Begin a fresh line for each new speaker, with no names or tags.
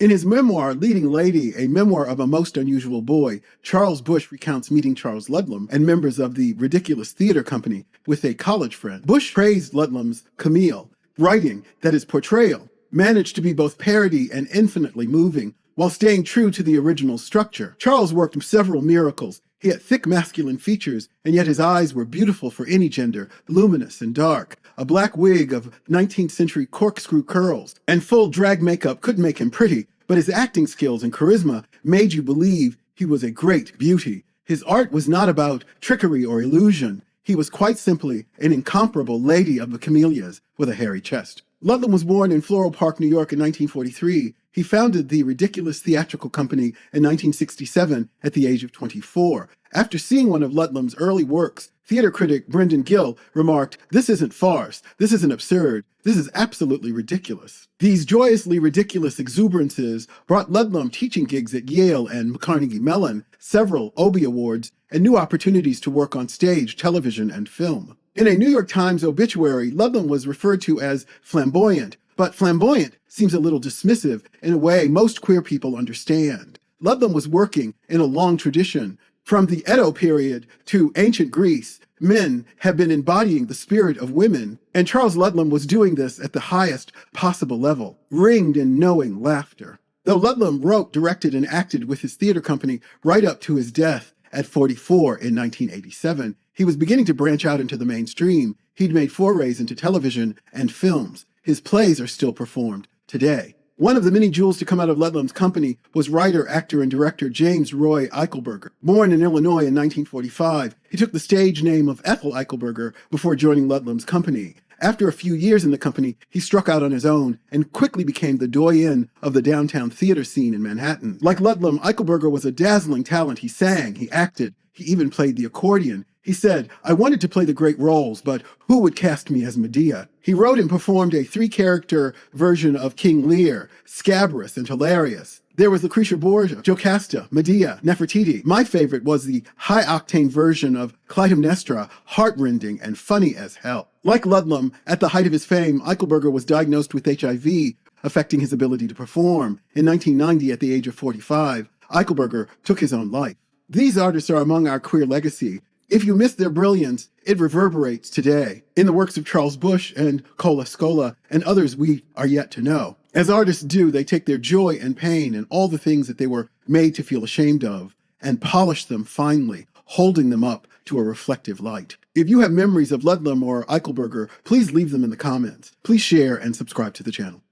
In his memoir, Leading Lady, a memoir of a most unusual boy, Charles Busch recounts meeting Charles Ludlam and members of the Ridiculous Theater Company with a college friend. Busch praised Ludlam's Camille, writing that his portrayal managed to be both parody and infinitely moving while staying true to the original structure. Charles worked several miracles. He had thick masculine features, and yet his eyes were beautiful for any gender, luminous and dark. A black wig of 19th century corkscrew curls and full drag makeup could make him pretty, but his acting skills and charisma made you believe he was a great beauty. His art was not about trickery or illusion. He was quite simply an incomparable lady of the camellias with a hairy chest. Ludlam was born in Floral Park, New York in 1943. He founded the Ridiculous Theatrical Company in 1967 at the age of 24. After seeing one of Ludlam's early works, theater critic Brendan Gill remarked, "This isn't farce, this isn't absurd, this is absolutely ridiculous." These joyously ridiculous exuberances brought Ludlam teaching gigs at Yale and Carnegie Mellon, several Obie Awards, and new opportunities to work on stage, television, and film. In a New York Times obituary, Ludlam was referred to as flamboyant, but flamboyant seems a little dismissive in a way most queer people understand. Ludlam was working in a long tradition. From the Edo period to ancient Greece, men have been embodying the spirit of women, and Charles Ludlam was doing this at the highest possible level, ringed in knowing laughter. Though Ludlam wrote, directed, and acted with his theater company right up to his death at 44 in 1987, he was beginning to branch out into the mainstream. He'd made forays into television and films. His plays are still performed today. One of the many jewels to come out of Ludlam's company was writer, actor, and director James Roy Eichelberger. Born in Illinois in 1945, he took the stage name of Ethyl Eichelberger before joining Ludlam's company. After a few years in the company, he struck out on his own and quickly became the doyen of the downtown theater scene in Manhattan. Like Ludlam, Eichelberger was a dazzling talent. He sang, he acted, he even played the accordion. He said, "I wanted to play the great roles, but who would cast me as Medea?" He wrote and performed a three-character version of King Lear, scabrous and hilarious. There was Lucretia Borgia, Jocasta, Medea, Nefertiti. My favorite was the high-octane version of Clytemnestra, heart-rending and funny as hell. Like Ludlam, at the height of his fame, Eichelberger was diagnosed with HIV, affecting his ability to perform. In 1990, at the age of 45, Eichelberger took his own life. These artists are among our queer legacy. If you miss their brilliance, it reverberates today in the works of Charles Busch and Cola Scola and others we are yet to know. As artists do, they take their joy and pain and all the things that they were made to feel ashamed of and polish them finely, holding them up to a reflective light. If you have memories of Ludlam or Eichelberger, please leave them in the comments. Please share and subscribe to the channel.